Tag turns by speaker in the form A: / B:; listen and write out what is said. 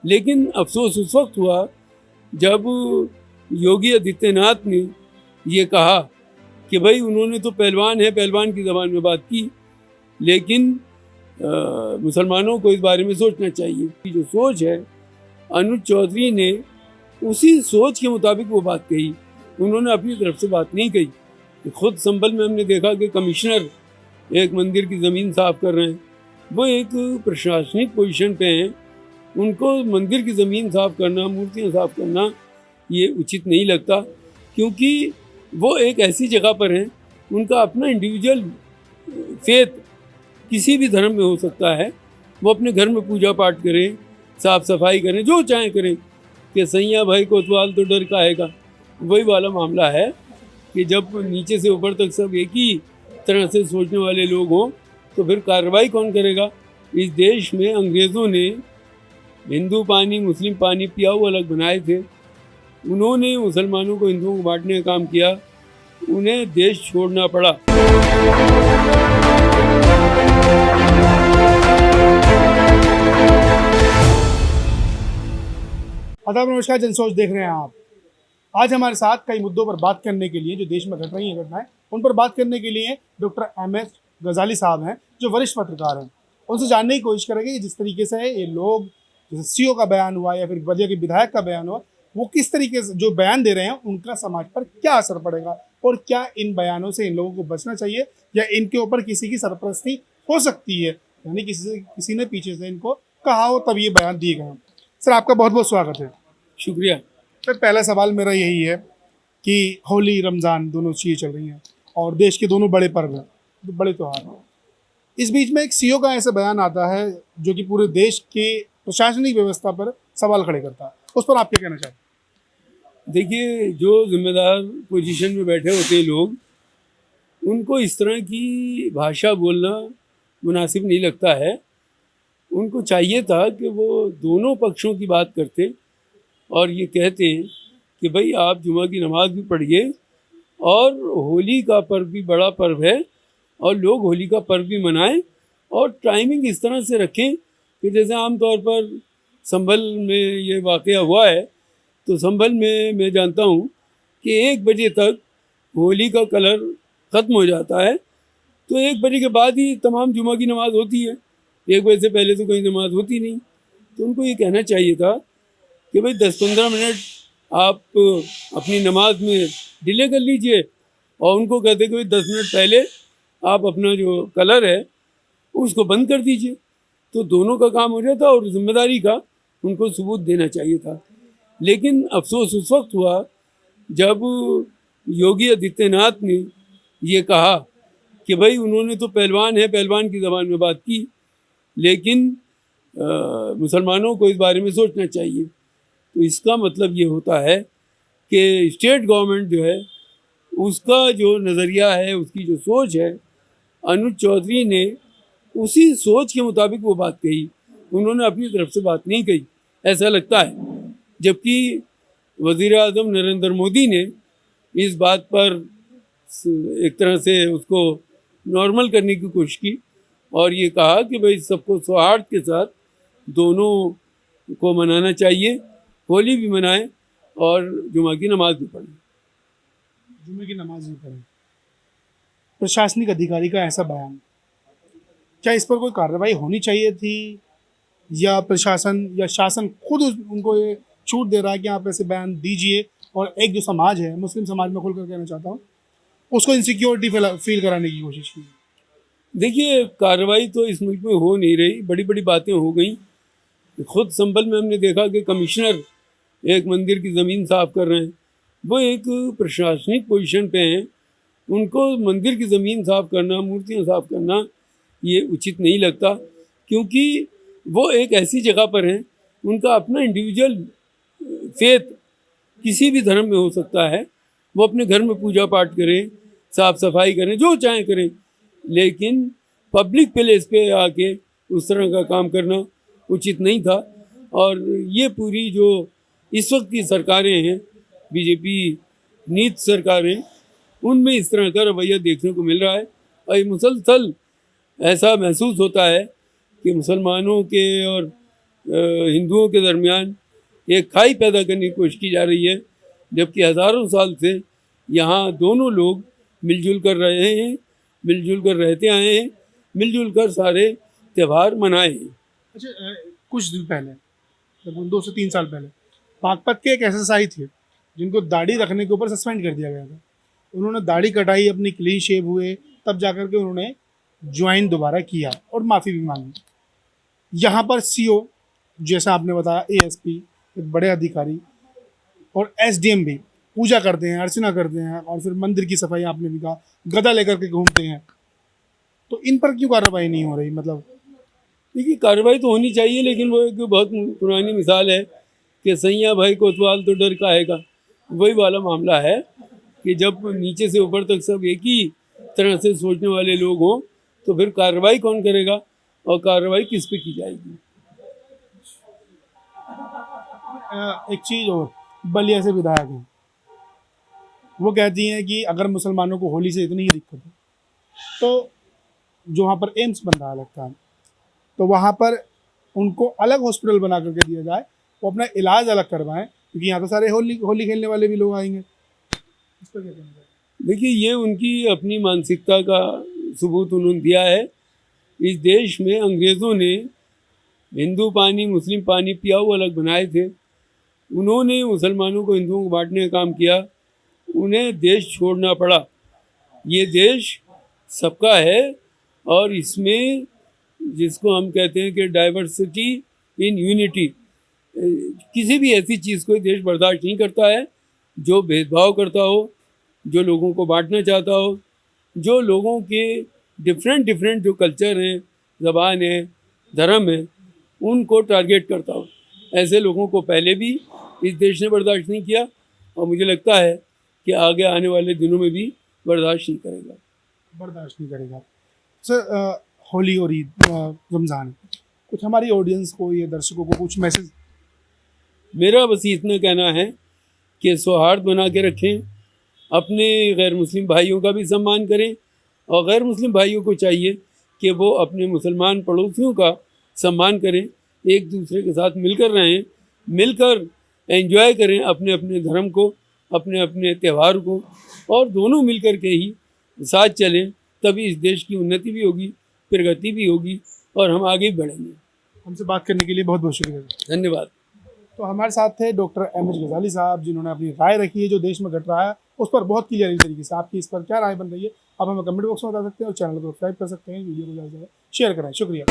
A: लेकिन अफसोस उस वक्त हुआ जब योगी आदित्यनाथ ने ये कहा कि भाई उन्होंने तो पहलवान है, पहलवान की ज़बान में बात की, लेकिन मुसलमानों को इस बारे में सोचना चाहिए। जो सोच है, अनुज चौधरी ने उसी सोच के मुताबिक वो बात कही, उन्होंने अपनी तरफ से बात नहीं कही। खुद संभल में हमने देखा कि कमिश्नर एक मंदिर की ज़मीन साफ़ कर रहे हैं, वो एक प्रशासनिक पोजीशन पे हैं, उनको मंदिर की ज़मीन साफ़ करना, मूर्तियाँ साफ़ करना ये उचित नहीं लगता, क्योंकि वो एक ऐसी जगह पर हैं, उनका अपना इंडिविजुअल फेथ किसी भी धर्म में हो सकता है, वो अपने घर में पूजा पाठ करें, साफ़ सफाई करें, जो चाहें करें। कि सैया भाई कोतवाल तो डर का आएगा, वही वाला मामला है कि जब नीचे से ऊपर तक सब एक ही तरह से सोचने वाले लोग हों तो फिर कार्रवाई कौन करेगा। इस देश में अंग्रेज़ों ने हिंदू पानी मुस्लिम पानी पियाऊ अलग बनाए थे, उन्होंने मुसलमानों को हिंदुओं को बांटने का काम किया, उन्हें देश छोड़ना पड़ा।
B: आदाब, नमस्कार। जनसोच देख रहे हैं आप। आज हमारे साथ कई मुद्दों पर बात करने के लिए, जो देश में घट रही हैं घटनाएं, उन पर बात करने के लिए डॉक्टर MS गजाली साहब हैं, जो वरिष्ठ पत्रकार हैं। उनसे जानने की कोशिश करेंगे कि जिस तरीके से ये लोग, जैसे CO का बयान हुआ या फिर बलिया के विधायक का बयान हुआ, वो किस तरीके से जो बयान दे रहे हैं उनका समाज पर क्या असर पड़ेगा, और क्या इन बयानों से इन लोगों को बचना चाहिए या इनके ऊपर किसी की सरपरस्ती हो सकती है, यानी किसी ने पीछे से इनको कहा हो तब ये बयान दिए गए हैं। सर, आपका बहुत बहुत स्वागत है।
A: शुक्रिया।
B: सर, पहला सवाल मेरा यही है कि होली रमज़ान दोनों चीज़ें चल रही हैं और देश के दोनों बड़े पर्व हैं, बड़े त्यौहार हैं। इस बीच में एक CO का ऐसा बयान आता है जो कि पूरे देश के प्रशासनिक व्यवस्था पर सवाल खड़े करता है, उस पर आप क्या कहना चाहते हैं?
A: देखिए, जो जिम्मेदार पोजीशन में बैठे होते हैं लोग, उनको इस तरह की भाषा बोलना मुनासिब नहीं लगता है। उनको चाहिए था कि वो दोनों पक्षों की बात करते और ये कहते कि भाई आप जुमा की नमाज़ भी पढ़िए, और होली का पर्व भी बड़ा पर्व है और लोग होली का पर्व भी मनाएं, और टाइमिंग इस तरह से रखें कि जैसे आम तौर पर संभल में ये वाक़या हुआ है, तो संभल में मैं जानता हूँ कि 1 बजे तक होली का कलर ख़त्म हो जाता है, तो 1 बजे के बाद ही तमाम जुमा की नमाज़ होती है, 1 बजे से पहले तो कोई नमाज़ होती नहीं। तो उनको ये कहना चाहिए था कि भाई 10-15 मिनट आप अपनी नमाज में डिले कर लीजिए, और उनको कहते कि भाई 10 मिनट पहले आप अपना जो कलर है उसको बंद कर दीजिए, तो दोनों का काम हो जाता और जिम्मेदारी का उनको सबूत देना चाहिए था। लेकिन अफसोस उस वक्त हुआ जब योगी आदित्यनाथ ने ये कहा कि भाई उन्होंने तो पहलवान है, पहलवान की ज़बान में बात की, लेकिन मुसलमानों को इस बारे में सोचना चाहिए। तो इसका मतलब ये होता है कि स्टेट गवर्नमेंट जो है उसका जो नज़रिया है, उसकी जो सोच है, अनुज चौधरी ने उसी सोच के मुताबिक वो बात कही, उन्होंने अपनी तरफ से बात नहीं कही, ऐसा लगता है। जबकि वज़ीर आज़म नरेंद्र मोदी ने इस बात पर एक तरह से उसको नॉर्मल करने की कोशिश की और ये कहा कि भाई सबको सौहार्द के साथ दोनों को मनाना चाहिए, होली भी मनाएं और जुमा की नमाज भी पढ़ें।
B: जुमे की नमाज भी पढ़ें। प्रशासनिक अधिकारी का ऐसा बयान, क्या इस पर कोई कार्रवाई होनी चाहिए थी, या प्रशासन या शासन खुद उनको ये छूट दे रहा है कि आप ऐसे बयान दीजिए, और एक जो समाज है, मुस्लिम समाज में खुलकर कहना चाहता हूँ, उसको इनसिक्योरिटी फील कराने की कोशिश की?
A: देखिए, कार्रवाई तो इस मुल्क में हो नहीं रही, बड़ी बड़ी बातें हो गई। खुद संभल में हमने देखा कि कमिश्नर एक मंदिर की ज़मीन साफ़ कर रहे हैं, वो एक प्रशासनिक पोजीशन पे हैं, उनको मंदिर की ज़मीन साफ़ करना, मूर्तियाँ साफ़ करना ये उचित नहीं लगता, क्योंकि वो एक ऐसी जगह पर हैं, उनका अपना इंडिविजुअल फेथ किसी भी धर्म में हो सकता है, वो अपने घर में पूजा पाठ करें, साफ़ सफाई करें, जो चाहें करें, लेकिन पब्लिक प्लेस पे आके उस तरह का काम करना उचित नहीं था। और ये पूरी जो इस वक्त की सरकारें हैं, बीजेपी नीत सरकारें, उनमें इस तरह का रवैया देखने को मिल रहा है, और ये मुसलसल ऐसा महसूस होता है कि मुसलमानों के और हिंदुओं के दरमियान एक खाई पैदा करने की कोशिश की जा रही है, जबकि हज़ारों साल से यहाँ दोनों लोग मिलजुल कर रहे हैं, मिलजुल कर रहते आए हैं, मिलजुल कर सारे त्यौहार मनाए हैं।
B: अच्छा, कुछ दिन पहले, लगभग 2 से 3 साल पहले, बागपत के एक एसएसआई थे जिनको दाढ़ी रखने के ऊपर सस्पेंड कर दिया गया था। उन्होंने दाढ़ी कटाई, अपनी क्लीन शेव हुए, तब जाकर के उन्होंने ज्वाइन दोबारा किया और माफ़ी भी मांगी। यहाँ पर सीओ, जैसा आपने बताया, एएसपी, एक बड़े अधिकारी और एसडीएम भी पूजा करते हैं, अर्चना करते हैं और फिर मंदिर की सफाई, आपने भी कहा, गदा लेकर के घूमते हैं। तो इन पर क्यों कार्रवाई नहीं हो रही? मतलब
A: देखिए, कार्रवाई तो होनी चाहिए, लेकिन वो एक बहुत पुरानी मिसाल है कि सैया भाई कोतवाल तो डर काहेगा। वही वाला मामला है कि जब नीचे से ऊपर तक सब एक ही तरह से सोचने वाले लोग हों तो फिर कार्रवाई कौन करेगा और कार्रवाई किस पे की जाएगी।
B: एक चीज़ और, बलिया से विधायक हैं, वो कहती हैं कि अगर मुसलमानों को होली से इतनी ही दिक्कत है तो जो वहाँ पर एम्स बन रहा है लगता है, तो वहाँ पर उनको अलग हॉस्पिटल बना करके दिया जाए, वो अपना इलाज अलग करवाएं, क्योंकि यहाँ तो सारे होली खेलने वाले भी लोग आएंगे। इस पर क्या कहना है?
A: देखिए, ये उनकी अपनी मानसिकता का सबूत उन्होंने दिया है। इस देश में अंग्रेज़ों ने हिंदू पानी मुस्लिम पानी पियाऊ अलग बनाए थे। उन्होंने मुसलमानों को हिंदुओं को बांटने का काम किया, उन्हें देश छोड़ना पड़ा। ये देश सबका है और इसमें जिसको हम कहते हैं कि डाइवर्सिटी इन यूनिटी, किसी भी ऐसी चीज़ को देश बर्दाश्त नहीं करता है जो भेदभाव करता हो, जो लोगों को बांटना चाहता हो, जो लोगों के डिफरेंट जो कल्चर हैं, ज़बान है, धर्म है, उनको टारगेट करता हो। ऐसे लोगों को पहले भी इस देश ने बर्दाश्त नहीं किया और मुझे लगता है कि आगे आने वाले दिनों में भी बर्दाश्त नहीं करेगा।
B: सर, होली और ईद, रमज़ान, कुछ हमारी ऑडियंस को, ये दर्शकों को कुछ मैसेज?
A: मेरा बस इतना कहना है कि सौहार्द बना के रखें, अपने गैर मुस्लिम भाइयों का भी सम्मान करें और गैर मुस्लिम भाइयों को चाहिए कि वो अपने मुसलमान पड़ोसियों का सम्मान करें, एक दूसरे के साथ मिलकर रहें, मिलकर एंजॉय करें अपने अपने धर्म को, अपने अपने त्यौहार को, और दोनों मिलकर के ही साथ चलें, तभी इस देश की उन्नति भी होगी, प्रगति भी होगी और हम आगे भी बढ़ेंगे।
B: हमसे बात करने के लिए बहुत बहुत शुक्रिया।
A: धन्यवाद।
B: तो हमारे साथ थे डॉक्टर एम एच गजाली साहब, जिन्होंने अपनी राय रखी है जो देश में घट रहा है उस पर बहुत क्लियर तरीके से। आपकी इस पर क्या राय बन रही है आप हमें कमेंट बॉक्स में बता सकते हैं और चैनल को सब्सक्राइब कर सकते हैं, वीडियो को ज़्यादा से ज़्यादा शेयर करें। शुक्रिया।